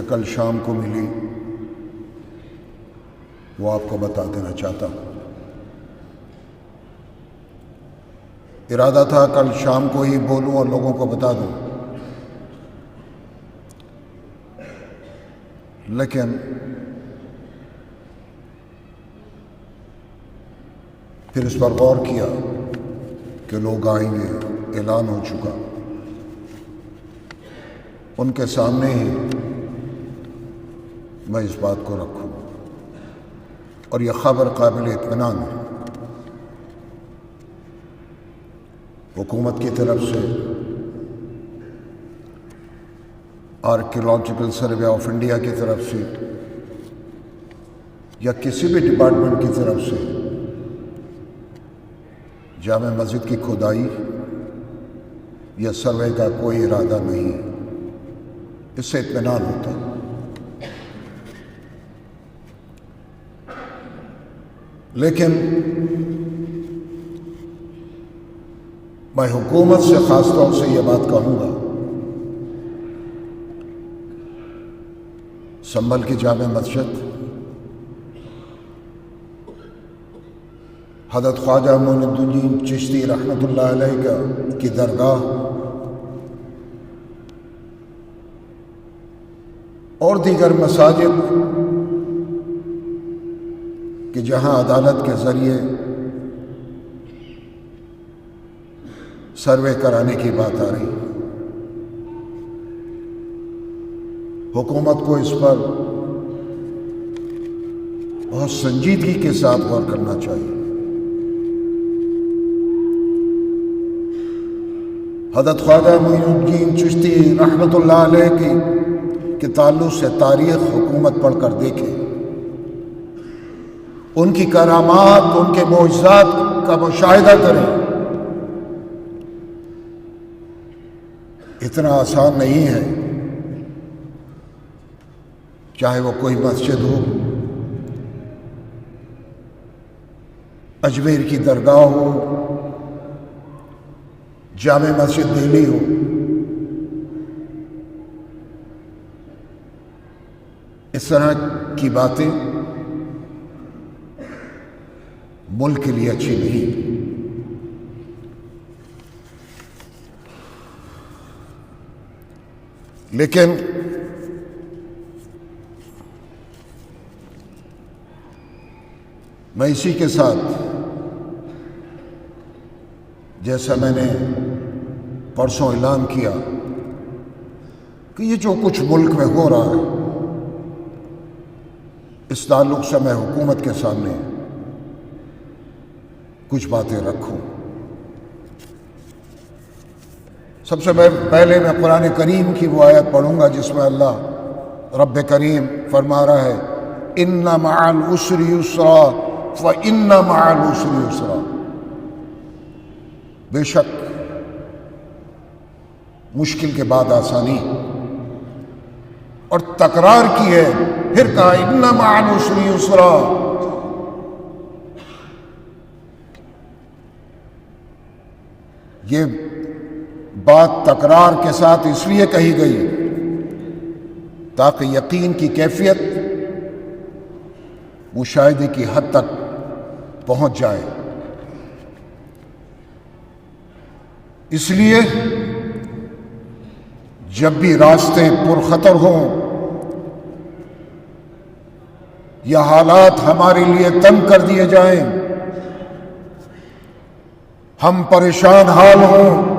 کل شام کو ملی وہ آپ کو بتا دینا چاہتا ہوں۔ ارادہ تھا کل شام کو ہی بولوں اور لوگوں کو بتا دوں، لیکن پھر اس پر غور کیا کہ لوگ آئیں گے، اعلان ہو چکا، ان کے سامنے ہی میں اس بات کو رکھوں، اور یہ خبر قابل اطمینان ہے۔ حکومت کی طرف سے، آرکیولوجیکل سروے آف انڈیا کی طرف سے یا کسی بھی ڈپارٹمنٹ کی طرف سے جامع مسجد کی کھدائی یا سروے کا کوئی ارادہ نہیں، اس سے اطمینان ہوتا ہے۔ لیکن میں حکومت سے خاص طور سے یہ بات کہوں گا، سنبھل کی جامع مسجد حضرت خواجہ معین الدین چشتی رحمۃ اللہ علیہ کی درگاہ اور دیگر مساجد کہ جہاں عدالت کے ذریعے سروے کرانے کی بات آ رہی، حکومت کو اس پر بہت سنجیدگی کے ساتھ غور کرنا چاہیے۔ حضرت خواجہ معین الدین چشتی رحمۃ اللہ علیہ کے تعلق سے تاریخ حکومت پڑھ کر دیکھے، ان کی کرامات، ان کے معجزات کا مشاہدہ کریں۔ اتنا آسان نہیں ہے، چاہے وہ کوئی مسجد ہو، اجمیر کی درگاہ ہو، جامع مسجد دہلی ہو، اس طرح کی باتیں ملک کے لیے اچھی نہیں۔ لیکن میں اسی کے ساتھ، جیسا میں نے پرسوں اعلان کیا کہ یہ جو کچھ ملک میں ہو رہا ہے، اس تعلق سے میں حکومت کے سامنے کچھ باتیں رکھوں۔ سب سے پہلے میں قرآن کریم کی وہ آیت پڑھوں گا جس میں اللہ رب کریم فرما رہا ہے، ان مع العسر یسرا فان مع العسر یسرا، بے شک مشکل کے بعد آسانی، اور تکرار کی ہے، پھر کہا ان مع العسر یسرا۔ یہ بات تکرار کے ساتھ اس لیے کہی گئی تاکہ یقین کی کیفیت مشاہدے کی حد تک پہنچ جائے۔ اس لیے جب بھی راستے پرخطر ہوں یا حالات ہمارے لیے تنگ کر دیے جائیں، ہم پریشان حال ہوں،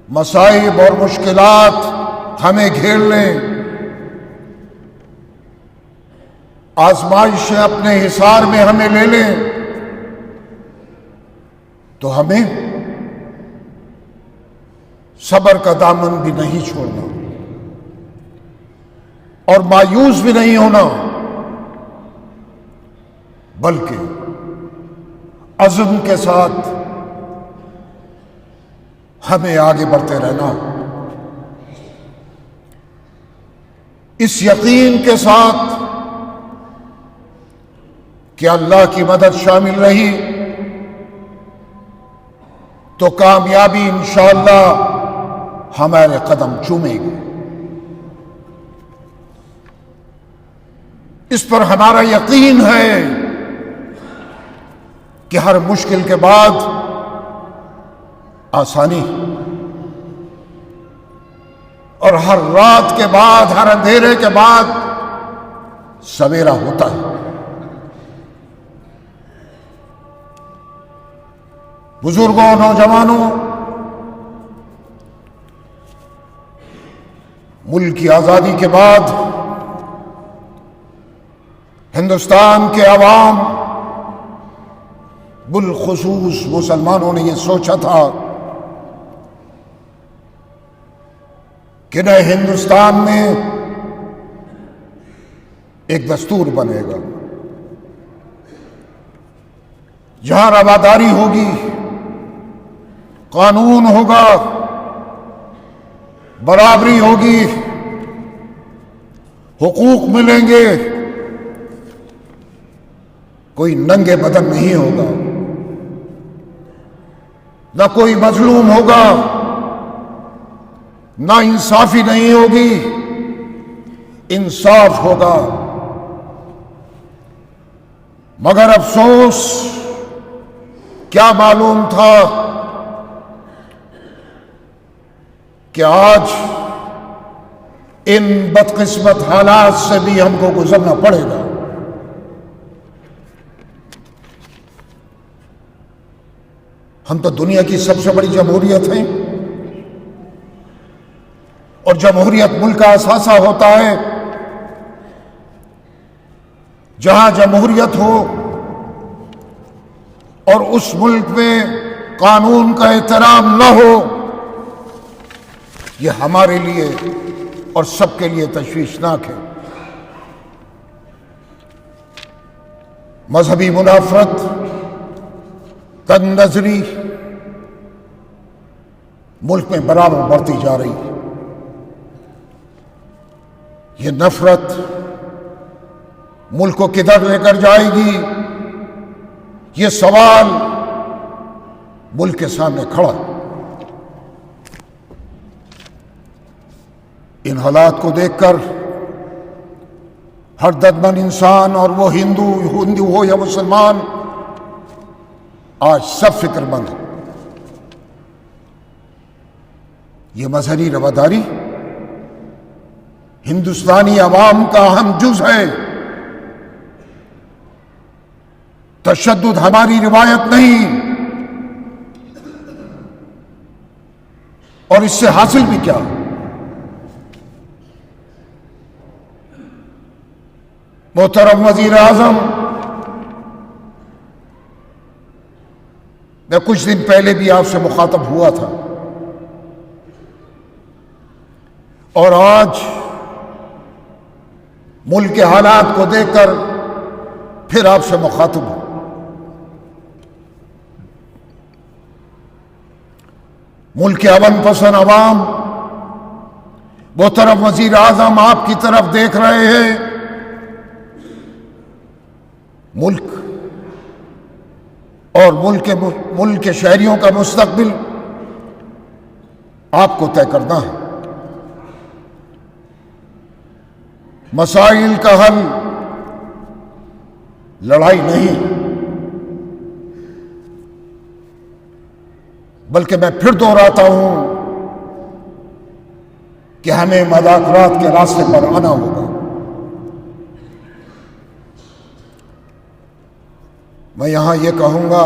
مصائب اور مشکلات ہمیں گھیر لیں، آزمائشیں اپنے حصار میں ہمیں لے لیں، تو ہمیں صبر کا دامن بھی نہیں چھوڑنا اور مایوس بھی نہیں ہونا، بلکہ عزم کے ساتھ ہمیں آگے بڑھتے رہنا، اس یقین کے ساتھ کہ اللہ کی مدد شامل رہی تو کامیابی انشاءاللہ ہمارے قدم چومے گی۔ اس پر ہمارا یقین ہے کہ ہر مشکل کے بعد آسانی، اور ہر رات کے بعد، ہر اندھیرے کے بعد سویرا ہوتا ہے۔ بزرگوں، نوجوانوں، ملک کی آزادی کے بعد ہندوستان کے عوام، بالخصوص مسلمانوں نے یہ سوچا تھا کہ نئے ہندوستان میں ایک دستور بنے گا جہاں رواداری ہوگی، قانون ہوگا، برابری ہوگی، حقوق ملیں گے، کوئی ننگے بدن نہیں ہوگا، نہ کوئی مظلوم ہوگا، نہ انصافی نہیں ہوگی، انصاف ہوگا۔ مگر افسوس، کیا معلوم تھا کہ آج ان بدقسمت حالات سے بھی ہم کو گزرنا پڑے گا۔ ہم تو دنیا کی سب سے بڑی جمہوریت ہیں، اور جمہوریت ملک کا اثاثہ ہوتا ہے۔ جہاں جمہوریت ہو اور اس ملک میں قانون کا احترام نہ ہو، یہ ہمارے لیے اور سب کے لیے تشویشناک ہے۔ مذہبی منافرت، تنگ نظری ملک میں برابر بڑھتی جا رہی ہے۔ یہ نفرت ملک کو کدھر لے کر جائے گی، یہ سوال ملک کے سامنے کھڑا ہے۔ ان حالات کو دیکھ کر ہر دردمند انسان، اور وہ ہندو ہو یا مسلمان، آج سب فکر مند ہے۔ یہ مذہبی رواداری ہندوستانی عوام کا اہم جز ہے۔ تشدد ہماری روایت نہیں، اور اس سے حاصل بھی کیا؟ محترم وزیر اعظم، میں کچھ دن پہلے بھی آپ سے مخاطب ہوا تھا، اور آج ملک کے حالات کو دیکھ کر پھر آپ سے مخاطب ہوں۔ ملک کے امن پسند عوام، محترم وزیر اعظم، آپ کی طرف دیکھ رہے ہیں۔ ملک اور ملک کے شہریوں کا مستقبل آپ کو طے کرنا ہے۔ مسائل کا حل لڑائی نہیں، بلکہ میں پھر دہراتا ہوں کہ ہمیں مذاکرات کے راستے پر آنا ہوگا۔ میں یہاں یہ کہوں گا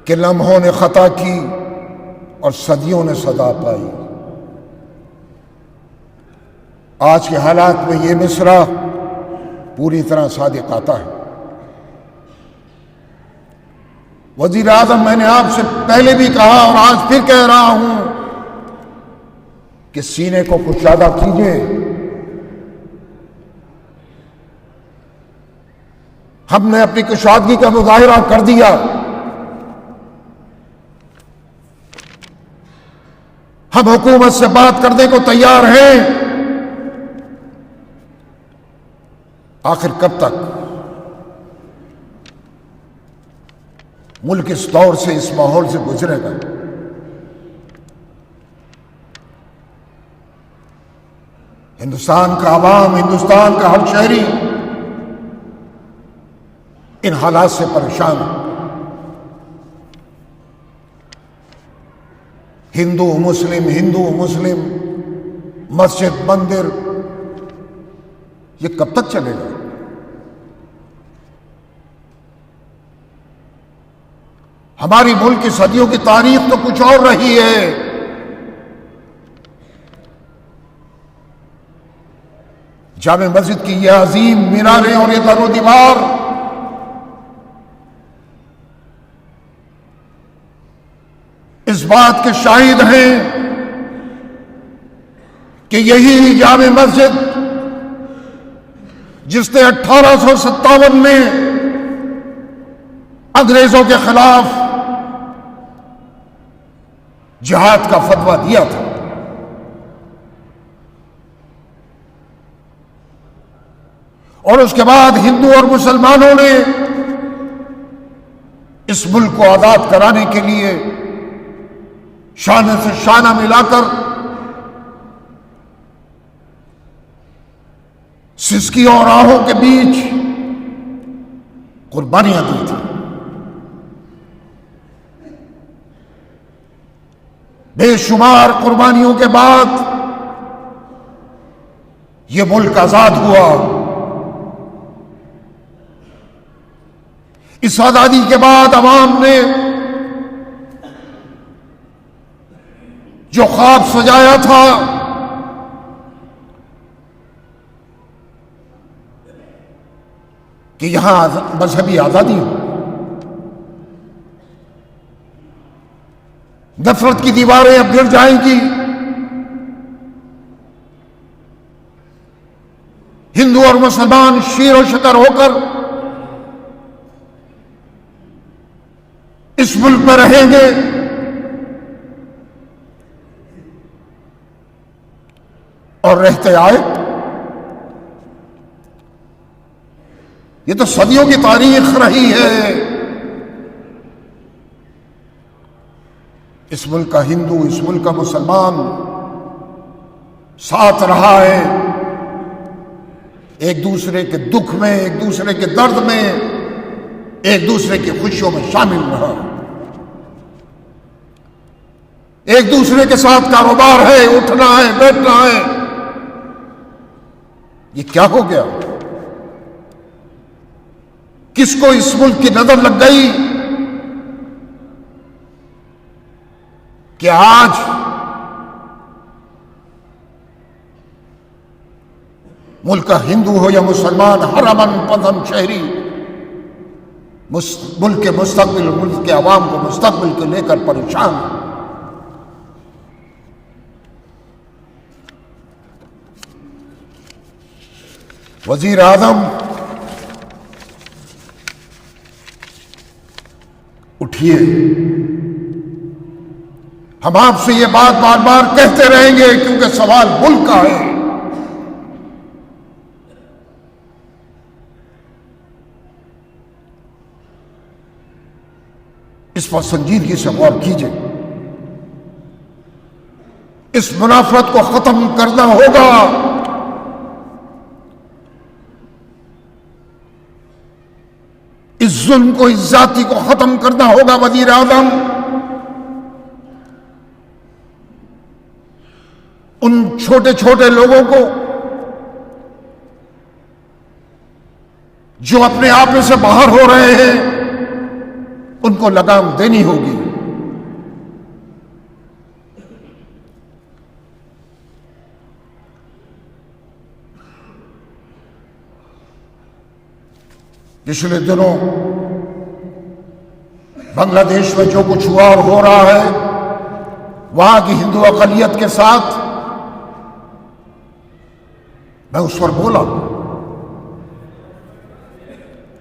کہ لمحوں نے خطا کی اور صدیوں نے سزا پائی۔ آج کے حالات میں یہ مصرع پوری طرح صادق آتا ہے۔ وزیر اعظم، میں نے آپ سے پہلے بھی کہا اور آج پھر کہہ رہا ہوں کہ سینے کو کشادہ کیجیے۔ ہم نے اپنی کشادگی کا مظاہرہ کر دیا۔ ہم حکومت سے بات کرنے کو تیار ہیں۔ آخر کب تک ملک اس دور سے، اس ماحول سے گزرے گا؟ ہندوستان کا عوام، ہندوستان کا ہر شہری ان حالات سے پریشان ہے۔ ہندو مسلم مسجد مندر، یہ کب تک چلے گا؟ ہماری ملک کی صدیوں کی تاریخ تو کچھ اور رہی ہے۔ جامع مسجد کی یہ عظیم میناریں اور یہ در و دیوار اس بات کے شاہد ہیں کہ یہی جامع مسجد جس نے 1857 میں انگریزوں کے خلاف جہاد کا فتویٰ دیا تھا، اور اس کے بعد ہندو اور مسلمانوں نے اس ملک کو آزاد کرانے کے لیے شانہ سے شانہ ملا کر سسکیوں اور آہوں کے بیچ قربانیاں دی تھیں۔ بے شمار قربانیوں کے بعد یہ ملک آزاد ہوا۔ اس آزادی کے بعد عوام نے جو خواب سجایا تھا کہ یہاں مذہبی آزادی ہو، نفرت کی دیواریں اب گر جائیں گی، ہندو اور مسلمان شیر و شکر ہو کر اس ملک میں رہیں گے، اور رہتے آئے۔ یہ تو صدیوں کی تاریخ رہی ہے۔ اس ملک کا ہندو، اس ملک کا مسلمان ساتھ رہا ہے، ایک دوسرے کے دکھ میں، ایک دوسرے کے درد میں، ایک دوسرے کی خوشیوں میں شامل رہا، ایک دوسرے کے ساتھ کاروبار ہے، اٹھنا ہے، بیٹھنا ہے۔ یہ کیا ہو گیا؟ کس کو اس ملک کی نظر لگ گئی کہ آج ملک کا ہندو ہو یا مسلمان، ہر امن پسند شہری ملک کے مستقبل، ملک کے عوام کو مستقبل کو لے کر پریشان ہے۔ وزیر اعظم اٹھیے، ہم آپ سے یہ بات بار بار کہتے رہیں گے کیونکہ سوال ملک کا ہے۔ اس پر سنجیدگی سے غور کیجیے۔ اس منافرت کو ختم کرنا ہوگا۔ اس ظلم کو، اس ذاتی کو ختم کرنا ہوگا۔ وزیر اعظم ان چھوٹے چھوٹے لوگوں کو جو اپنے آپ سے باہر ہو رہے ہیں، ان کو لگام دینی ہوگی۔ پچھلے دنوں بنگلہ دیش میں جو کچھ ہوا اور ہو رہا ہے، وہاں کی ہندو اقلیت کے ساتھ میں اس پر بولا،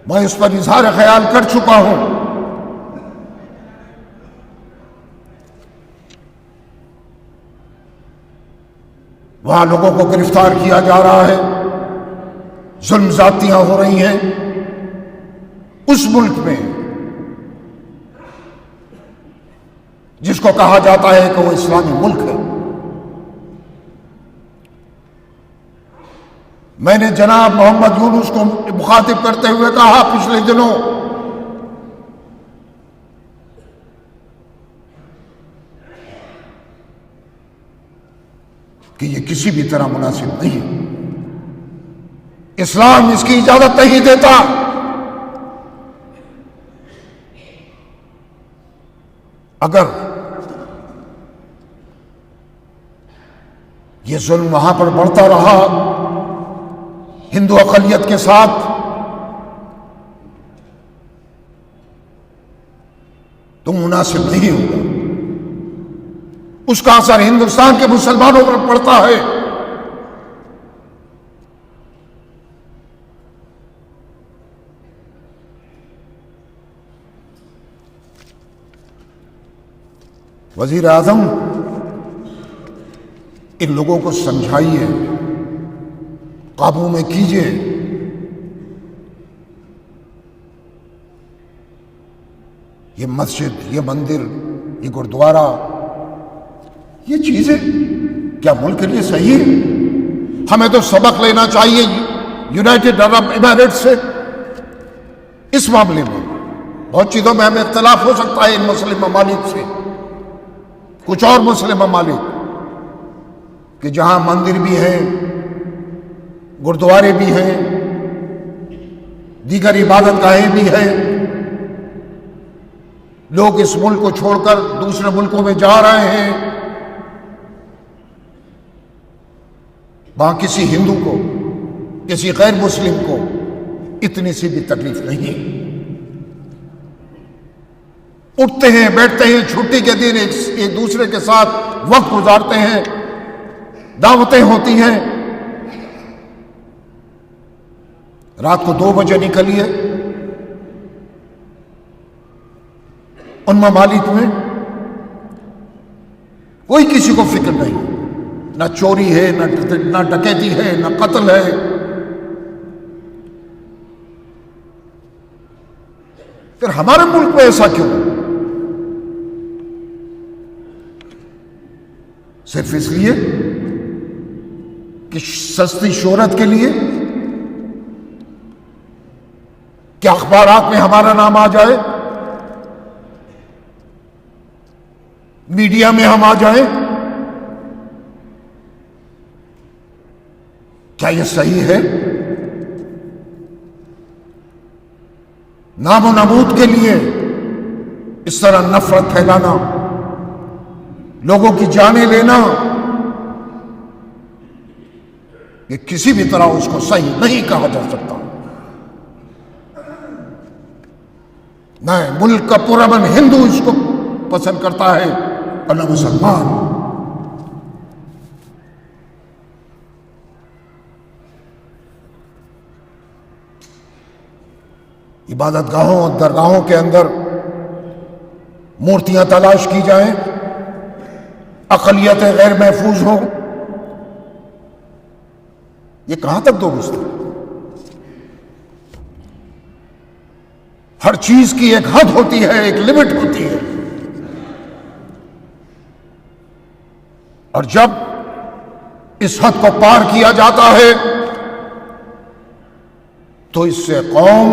میں اس پر اظہار خیال کر چکا ہوں۔ وہاں لوگوں کو گرفتار کیا جا رہا ہے، ظلم زیادتیاں ہو رہی ہیں۔ اس ملک میں جس کو کہا جاتا ہے کہ وہ اسلامی ملک ہے، میں نے جناب محمد یونس کو مخاطب کرتے ہوئے کہا پچھلے دنوں کہ یہ کسی بھی طرح مناسب نہیں، اسلام اس کی اجازت نہیں دیتا۔ اگر یہ ظلم وہاں پر بڑھتا رہا ہندو اقلیت کے ساتھ، تو مناسب نہیں ہوگا۔ اس کا اثر ہندوستان کے مسلمانوں پر پڑتا ہے۔ وزیر اعظم ان لوگوں کو سمجھائیے، قابو میں کیجیے۔ یہ مسجد، یہ مندر، یہ گردوارہ، یہ چیزیں کیا ملک کے لیے صحیح ہے؟ ہمیں تو سبق لینا چاہیے یونائٹڈ عرب امارات سے اس معاملے میں۔ بہت چیزوں میں ہمیں اختلاف ہو سکتا ہے ان مسلم ممالک سے، کچھ اور مسلم ممالک کہ جہاں مندر بھی ہیں، گردوارے بھی ہیں، دیگر عبادت گاہیں بھی ہیں، لوگ اس ملک کو چھوڑ کر دوسرے ملکوں میں جا رہے ہیں، وہاں کسی ہندو کو، کسی غیر مسلم کو اتنی سی بھی تکلیف نہیں۔ اٹھتے ہیں، بیٹھتے ہیں، چھٹی کے دن ایک دوسرے کے ساتھ وقت گزارتے ہیں، دعوتیں ہوتی ہیں۔ رات کو 2 بجے نکلیے ان ممالک میں کوئی کسی کو فکر نہیں، نہ چوری ہے، نہ ڈکیتی ہے، نہ قتل ہے۔ پھر ہمارے ملک میں ایسا کیوں؟ صرف اس لیے کہ سستی شہرت کے لیے، کہ اخبارات میں ہمارا نام آ جائے، میڈیا میں ہم آ جائیں۔ کیا یہ صحیح ہے؟ نام و نمود کے لیے اس طرح نفرت پھیلانا، لوگوں کی جانیں لینا، یہ کسی بھی طرح اس کو صحیح نہیں کہا جا سکتا۔ نہ ملک کا پرامن ہندو اس کو پسند کرتا ہے اور نہ مسلمان۔ عبادت گاہوں اور درگاہوں کے اندر مورتیاں تلاش کی جائیں، اقلیتیں غیر محفوظ ہوں، یہ کہاں تک درست ہے؟ ہر چیز کی ایک حد ہوتی ہے، ایک لمٹ ہوتی ہے، اور جب اس حد کو پار کیا جاتا ہے تو اس سے قوم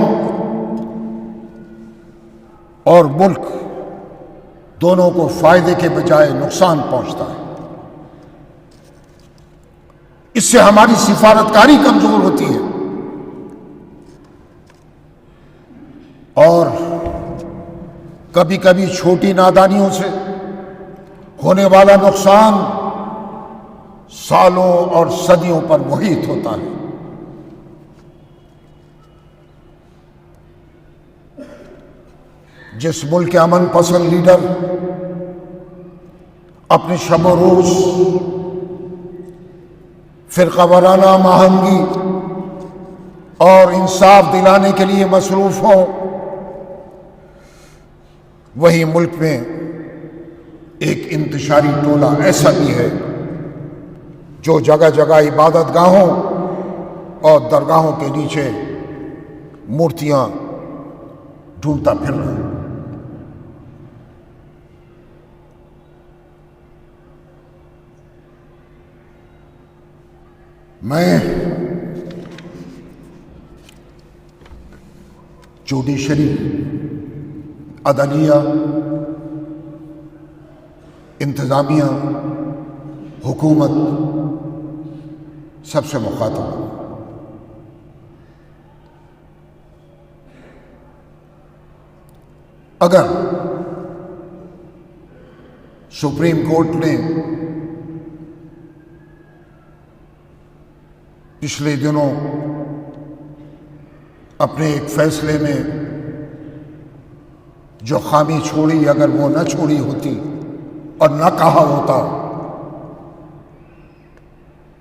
اور ملک دونوں کو فائدے کے بجائے نقصان پہنچتا ہے۔ اس سے ہماری سفارتکاری کمزور ہوتی ہے، اور کبھی کبھی چھوٹی نادانیوں سے ہونے والا نقصان سالوں اور صدیوں پر محیط ہوتا ہے۔ جس ملک کے امن پسند لیڈر اپنے شب و روز فرقہ وارانہ ماہنگی اور انصاف دلانے کے لیے مصروف ہوں، وہی ملک میں ایک انتشاری ٹولہ ایسا بھی ہے جو جگہ جگہ عبادت گاہوں اور درگاہوں کے نیچے مورتیاں ڈھونڈتا پھر رہا ہے۔ میں جوڈیشری، عدلیہ، انتظامیہ، حکومت سب سے مخاطب ہوں۔ اگر سپریم کورٹ نے پچھلے دنوں اپنے ایک فیصلے میں جو خامی چھوڑی، اگر وہ نہ چھوڑی ہوتی اور نہ کہا ہوتا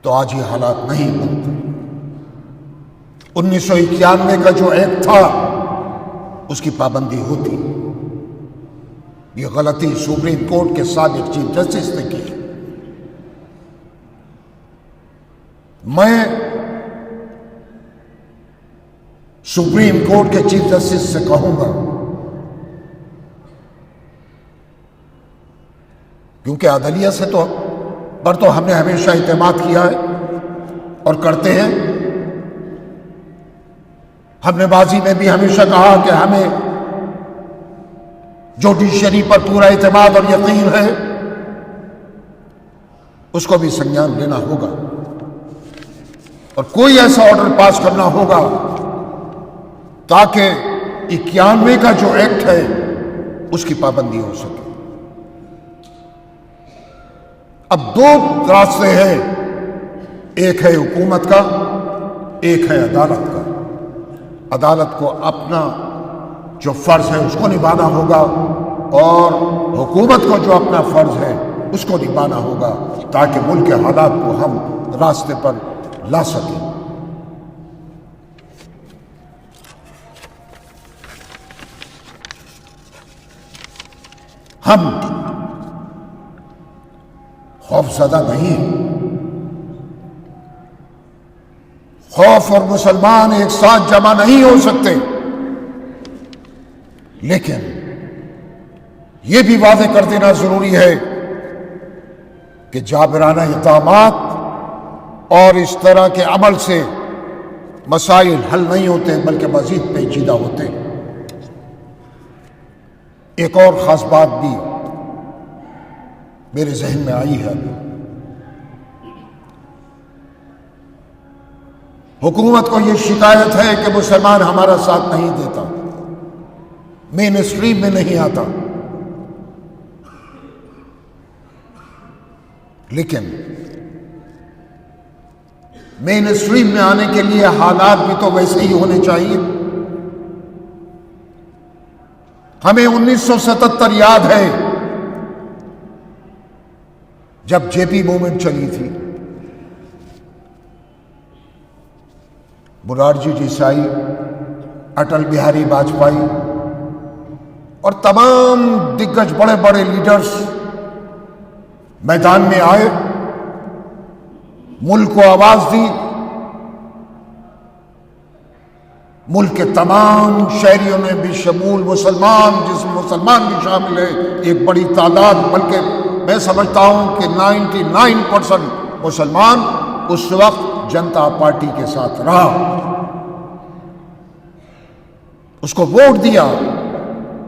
تو آج یہ حالات نہیں بنتے۔ 1991 کا جو ایکٹ تھا اس کی پابندی ہوتی۔ یہ غلطی سپریم کورٹ کے سابق چیف جسٹس نے کی۔ میں سپریم کورٹ کے چیف جسٹس سے کہوں گا، کیونکہ عدلیہ سے پر تو ہم نے ہمیشہ اعتماد کیا ہے اور کرتے ہیں۔ ہم نے ماضی میں بھی ہمیشہ کہا کہ ہمیں جوڈیشری پر پورا اعتماد اور یقین ہے، اس کو بھی سنجان لینا ہوگا اور کوئی ایسا آرڈر پاس کرنا ہوگا تاکہ 91 کا جو ایکٹ ہے اس کی پابندی ہو سکے۔ اب دو راستے ہیں، ایک ہے حکومت کا، ایک ہے عدالت کا۔ عدالت کو اپنا جو فرض ہے اس کو نبھانا ہوگا اور حکومت کو جو اپنا فرض ہے اس کو نبھانا ہوگا تاکہ ملک کے حالات کو ہم راستے پر لا سکیں۔ ہم خوف زدہ نہیں ہیں۔ خوف اور مسلمان ایک ساتھ جمع نہیں ہو سکتے، لیکن یہ بھی واضح کر دینا ضروری ہے کہ جابرانہ اقدامات اور اس طرح کے عمل سے مسائل حل نہیں ہوتے بلکہ مزید پیچیدہ ہوتے۔ ایک اور خاص بات بھی میرے ذہن میں آئی ہے۔ حکومت کو یہ شکایت ہے کہ مسلمان ہمارا ساتھ نہیں دیتا، مین اسٹریم میں نہیں آتا، لیکن مین اسٹریم میں آنے کے لیے حالات بھی تو ویسے ہی ہونے چاہیے۔ ہمیں 1977 یاد ہے جب جے پی موومنٹ چلی تھی، مرارجی دیسائی، اٹل بہاری واجپئی اور تمام دگج بڑے بڑے لیڈرز میدان میں آئے، ملک کو آواز دی، ملک کے تمام شہریوں نے بھی شمول مسلمان، جس میں مسلمان بھی شامل ہے، ایک بڑی تعداد، بلکہ میں سمجھتا ہوں کہ 99% مسلمان اس وقت جنتا پارٹی کے ساتھ رہا، اس کو ووٹ دیا،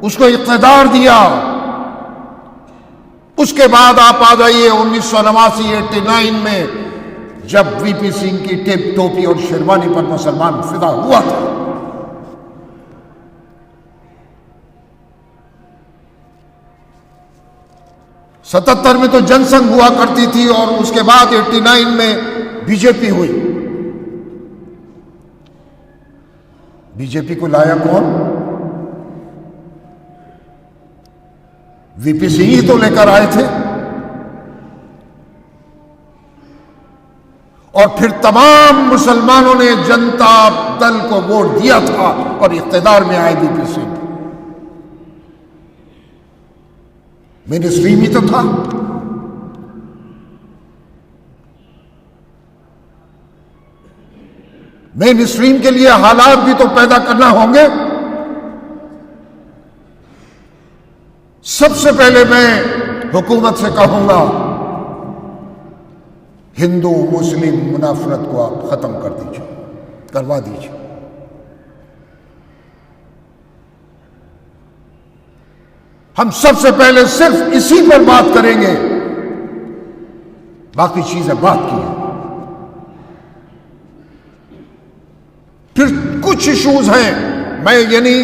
اس کو اقتدار دیا۔ اس کے بعد آپ آ جائیے 1989 میں جب وی پی سنگھ کی ٹوپی اور شیروانی پر مسلمان فدا ہوا تھا۔ ستتر میں تو جن سنگھ ہوا کرتی تھی اور اس کے بعد 89 میں بی جے پی ہوئی۔ بی جے پی کو لایا کون؟ وی پی سنگھ ہی تو لے کر آئے تھے، اور پھر تمام مسلمانوں نے جنتا دل کو ووٹ دیا تھا اور اقتدار میں آئے وی پی سنگھ۔ مین اسٹریم ہی تو تھا۔ مین اسٹریم کے لیے حالات بھی تو پیدا کرنا ہوں گے۔ سب سے پہلے میں حکومت سے کہوں گا ہندو مسلم منافرت کو آپ ختم کر دیجیے، کروا دیجیے۔ ہم سب سے پہلے صرف اسی پر بات کریں گے، باقی چیزیں بات کی ہیں۔ پھر کچھ ایشوز ہیں، میں یہ نہیں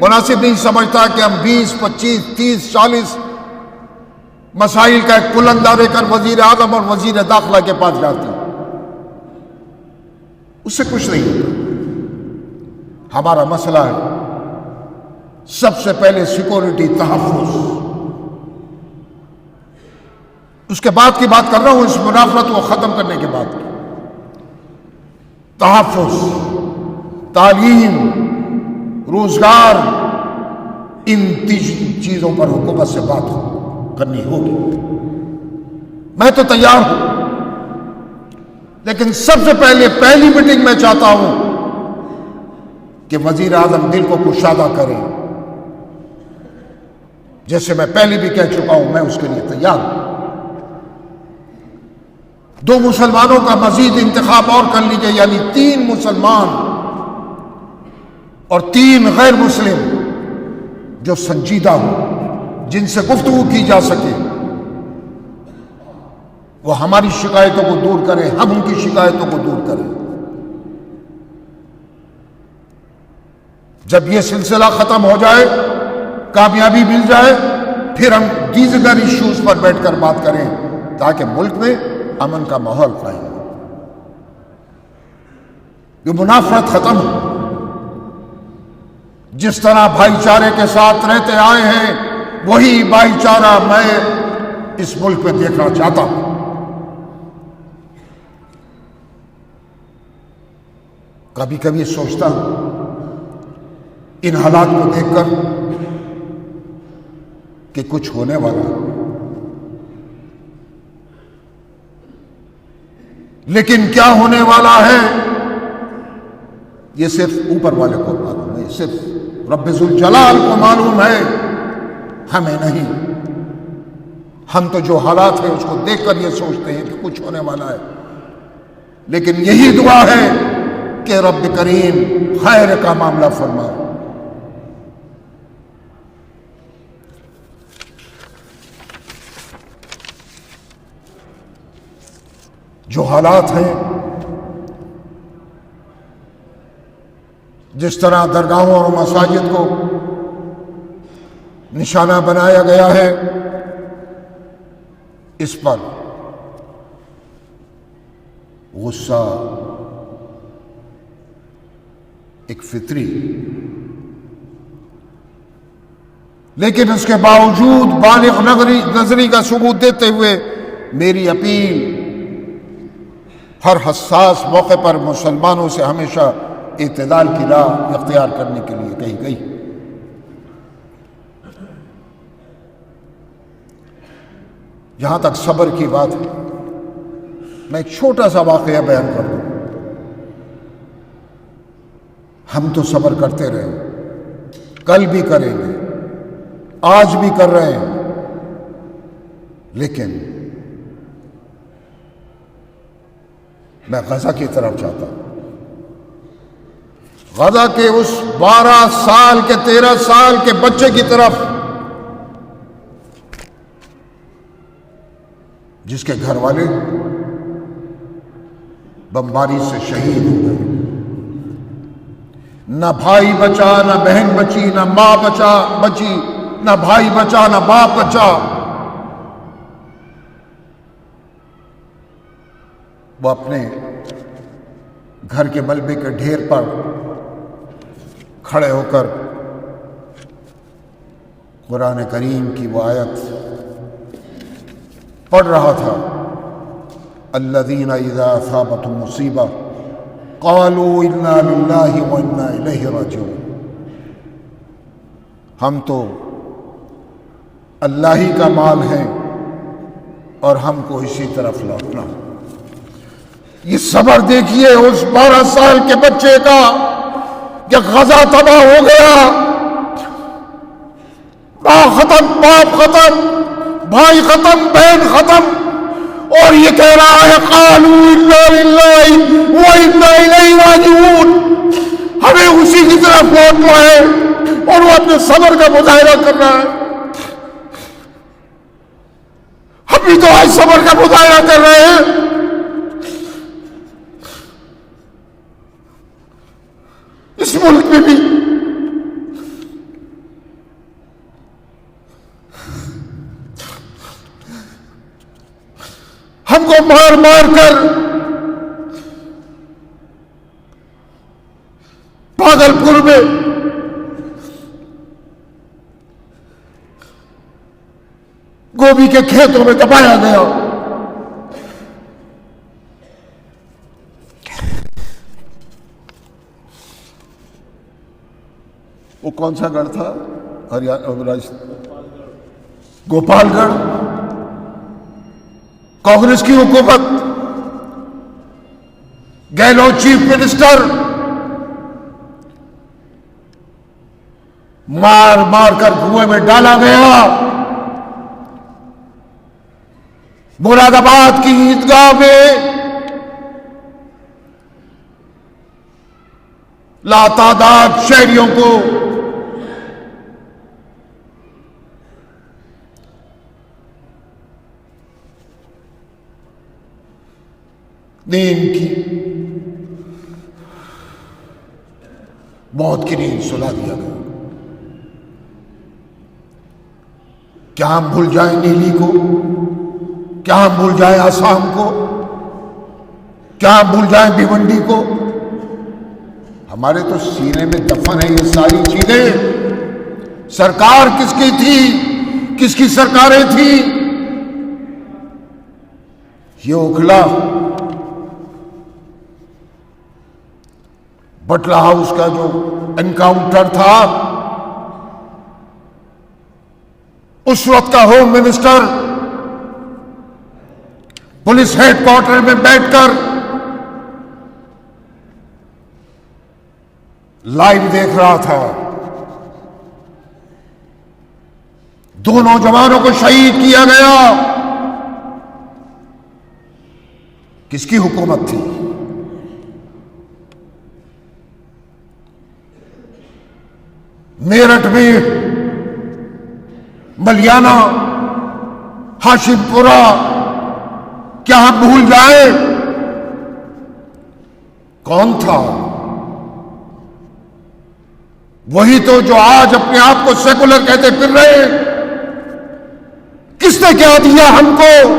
مناسب نہیں سمجھتا کہ ہم 20 25 30 40 مسائل کا ایک کل اندازہ کر وزیر اعظم اور وزیر داخلہ کے پاس جاتے ہیں، اس سے کچھ نہیں ہوتا۔ ہمارا مسئلہ ہے سب سے پہلے سیکورٹی، تحفظ، اس کے بعد کی بات کر رہا ہوں، اس منافرت کو ختم کرنے کے بعد کی۔ تحفظ، تعلیم، روزگار، ان چیزوں پر حکومت سے بات کرنی ہوگی۔ میں تو تیار ہوں، لیکن سب سے پہلے پہلی میٹنگ میں چاہتا ہوں کہ وزیر اعظم دل کو کشادہ کرے، جیسے میں پہلے بھی کہہ چکا ہوں، میں اس کے لیے تیار ہوں۔ 2 مسلمانوں کا مزید انتخاب اور کر لیجئے، یعنی 3 مسلمان اور 3 غیر مسلم جو سنجیدہ ہوں، جن سے گفتگو کی جا سکے، وہ ہماری شکایتوں کو دور کریں، ہم ان کی شکایتوں کو دور کریں۔ جب یہ سلسلہ ختم ہو جائے، کامیابی مل جائے، پھر ہم دیگر ایشوز پر بیٹھ کر بات کریں، تاکہ ملک میں امن کا ماحول قائم ہو، یہ منافرت ختم ہو۔ جس طرح بھائی چارے کے ساتھ رہتے آئے ہیں، وہی بھائی چارہ میں اس ملک میں دیکھنا چاہتا ہوں۔ کبھی کبھی سوچتا ہوں ان حالات کو دیکھ کر کہ کچھ ہونے والا ہے، لیکن کیا ہونے والا ہے یہ صرف اوپر والے کو معلوم ہے، صرف رب ذوالجلال کو معلوم ہے، ہمیں نہیں۔ ہم تو جو حالات ہیں اس کو دیکھ کر یہ سوچتے ہیں کہ کچھ ہونے والا ہے، لیکن یہی دعا ہے کہ رب کریم خیر کا معاملہ فرمائے۔ جو حالات ہیں، جس طرح درگاہوں اور مساجد کو نشانہ بنایا گیا ہے، اس پر غصہ ایک فطری، لیکن اس کے باوجود بالغ نظری کا ثبوت دیتے ہوئے میری اپیل ہر حساس موقع پر مسلمانوں سے ہمیشہ اعتدال کی راہ اختیار کرنے کے لیے کہی گئی۔ جہاں تک صبر کی بات ہے، میں ایک چھوٹا سا واقعہ بیان کر دوں۔ ہم تو صبر کرتے رہے، کل بھی کریں گے، آج بھی کر رہے ہیں، لیکن میں غزہ کی طرف جاتا ہوں۔ غزہ کے اس 12 سال کے 13 سال کے بچے کی طرف، جس کے گھر والے بمباری سے شہید ہو گئے، نہ بھائی بچا، نہ بہن بچی، نہ ماں بچی، نہ بھائی بچا، نہ باپ بچا۔ وہ اپنے گھر کے ملبے کے ڈھیر پر کھڑے ہو کر قرآن کریم کی وہ آیت پڑھ رہا تھا، الذین اذا اصابتهم مصیبہ قالوا انا للہ وانا الیہ راجعون۔ ہم تو اللہ ہی کا مال ہیں اور ہم کو اسی طرف لوٹنا۔ یہ صبر دیکھیے اس 12 سال کے بچے کا کہ غزہ تباہ ہو گیا، ماں ختم، باپ ختم، بھائی ختم، بہن ختم، اور یہ کہہ رہا ہے قالوا انا للہ وانا الیہ راجعون، ہمیں اسی کی طرف لوٹنا ہے، اور وہ اپنے صبر کا مظاہرہ کر رہا ہے۔ صبر کا مظاہرہ کر رہے ہیں، اس ملک میں بھی ہم کو مار مار کر پاگل پور میں گوبھی کے کھیتوں میں دبایا گیا۔ وہ کون سا گڑھ تھا؟ گوپال گڑھ۔ کانگریس کی حکومت، گہلوت چیف منسٹر، مار مار کر کنویں میں ڈالا گیا۔ مراد آباد کی عیدگاہ میں لاتعداد شہریوں کو نیند کی موت کی نیند سلا دیا گیا۔ کیا ہم بھول جائیں نیلی کو؟ کیا ہم بھول جائیں آسام کو؟ کیا ہم بھول جائیں بھیونڈی کو؟ ہمارے تو سینے میں دفن ہے یہ ساری چیزیں۔ سرکار کس کی تھی؟ کس کی سرکاریں تھیں؟ یہ اوکھلا بٹلہ ہاؤس کا جو انکاؤنٹر تھا، اس وقت کا home minister police headquarters میں بیٹھ کر لائیو دیکھ رہا تھا۔ دو نوجوانوں کو شہید کیا گیا۔ کس کی حکومت تھی؟ میرٹھ میں ملیانہ، ہاشم پورہ، کیا ہم بھول جائیں؟ کون تھا؟ وہی تو جو آج اپنے آپ کو سیکولر کہتے پھر رہے ہیں۔ کس نے کیا دیا ہم کو؟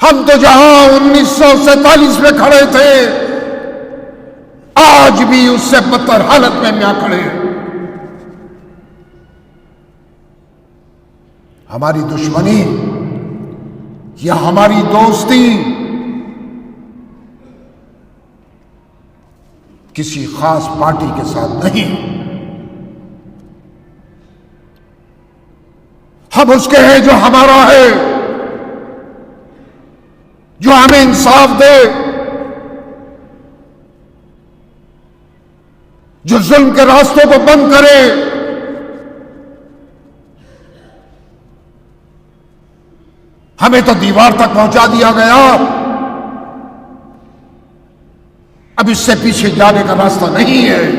ہم تو جہاں 1947 میں کھڑے تھے، آج بھی اس سے بدتر حالت میں یہاں کھڑے ہیں۔ ہماری دشمنی یا ہماری دوستی کسی خاص پارٹی کے ساتھ نہیں، ہم اس کے ہیں جو ہمارا ہے، جو ہمیں انصاف دے، جو ظلم کے راستوں کو بند کرے۔ ہمیں تو دیوار تک پہنچا دیا گیا، اب اس سے پیچھے جانے کا راستہ نہیں ہے۔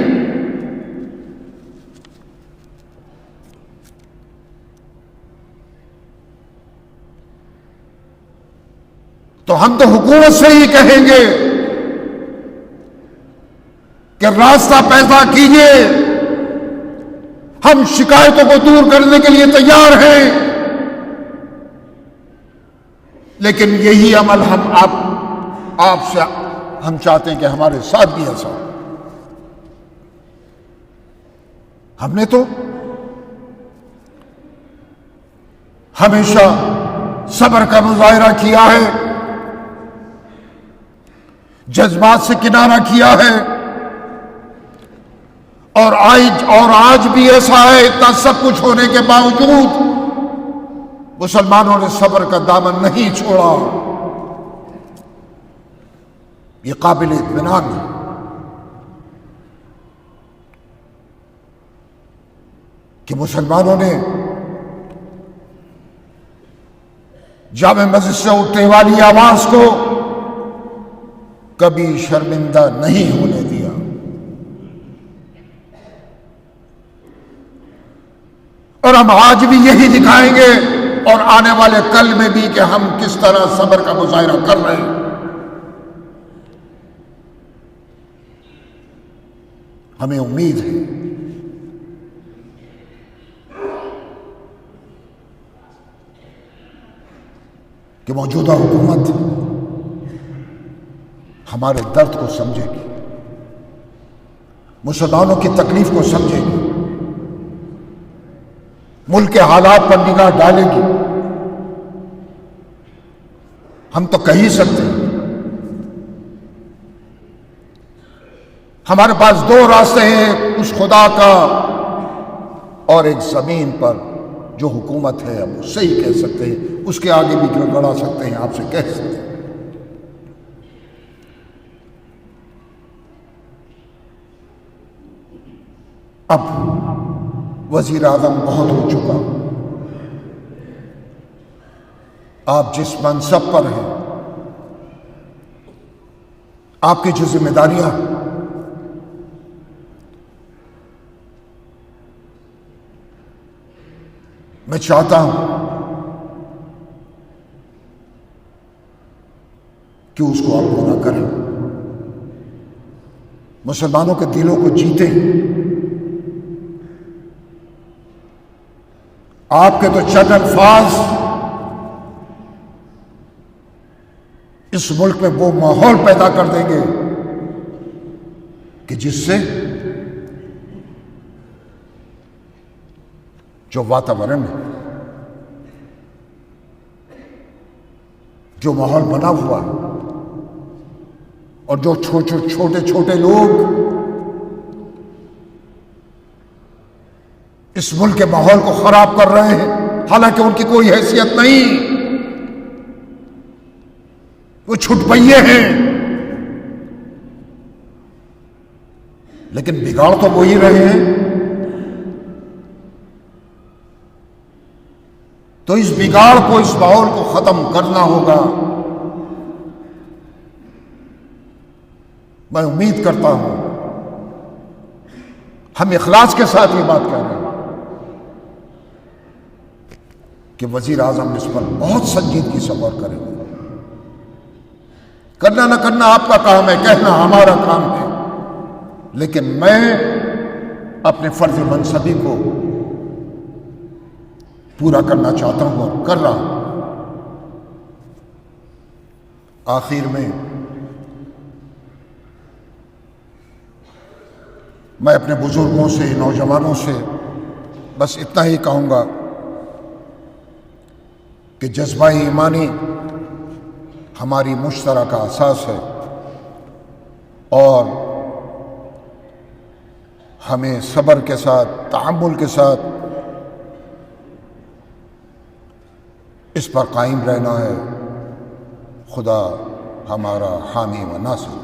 تو ہم تو حکومت سے ہی کہیں گے کہ راستہ پیدا کیجیے، ہم شکایتوں کو دور کرنے کے لیے تیار ہیں، لیکن یہی عمل ہم آپ سے ہم چاہتے ہیں کہ ہمارے ساتھ بھی ایسا ہو۔ ہم نے تو ہمیشہ صبر کا مظاہرہ کیا ہے، جذبات سے کنارہ کیا ہے، اور آج بھی ایسا ہے۔ اتنا سب کچھ ہونے کے باوجود مسلمانوں نے صبر کا دامن نہیں چھوڑا۔ یہ قابل اطمینان ہے۔ کہ مسلمانوں نے جامع مسجد سے اٹھنے والی آواز کو کبھی شرمندہ نہیں ہونے دیا۔ اور ہم آج بھی یہی دکھائیں گے اور آنے والے کل میں بھی کہ ہم کس طرح صبر کا مظاہرہ کر رہے ہیں۔ ہمیں امید ہے کہ موجودہ حکومت ہمارے درد کو سمجھے گی، مسلمانوں کی تکلیف کو سمجھے گی، ملک کے حالات پر نگاہ ڈالے گی۔ ہم تو کہہ ہی سکتے ہیں، ہمارے پاس دو راستے ہیں، اس خدا کا اور ایک زمین پر جو حکومت ہے، ہم اس سے ہی کہہ سکتے ہیں، اس کے آگے بھی گڑگڑا سکتے ہیں، آپ سے کہہ سکتے ہیں۔ اب وزیر اعظم بہت ہو چکا، آپ جس منصب پر ہیں، آپ کی جو ذمہ داریاں، میں چاہتا ہوں کہ اس کو آپ پورا کریں، مسلمانوں کے دلوں کو جیتیں۔ آپ کے تو چند الفاظ اس ملک میں وہ ماحول پیدا کر دیں گے کہ جس سے جو واتاورن ہے، جو ماحول بنا ہوا اور جو چھوٹے چھوٹے لوگ اس ملک کے ماحول کو خراب کر رہے ہیں، حالانکہ ان کی کوئی حیثیت نہیں، وہ چھٹپئیے ہیں، لیکن بگاڑ تو وہی رہے ہیں۔ تو اس بگاڑ کو، اس ماحول کو ختم کرنا ہوگا۔ میں امید کرتا ہوں ہم اخلاص کے ساتھ یہ بات کہہ رہے ہیں کہ وزیر اعظم اس پر بہت سنجیدگی سے غور کریں گے۔ کرنا نہ کرنا آپ کا کام ہے، کہنا ہمارا کام ہے، لیکن میں اپنے فرض منصبی کو پورا کرنا چاہتا ہوں اور کر رہا ہوں۔ آخر میں میں اپنے بزرگوں سے، نوجوانوں سے بس اتنا ہی کہوں گا کہ جذبہ ایمانی ہماری مشترکہ اساس ہے، اور ہمیں صبر کے ساتھ، تحمل کے ساتھ اس پر قائم رہنا ہے۔ خدا ہمارا حامی و ناصر۔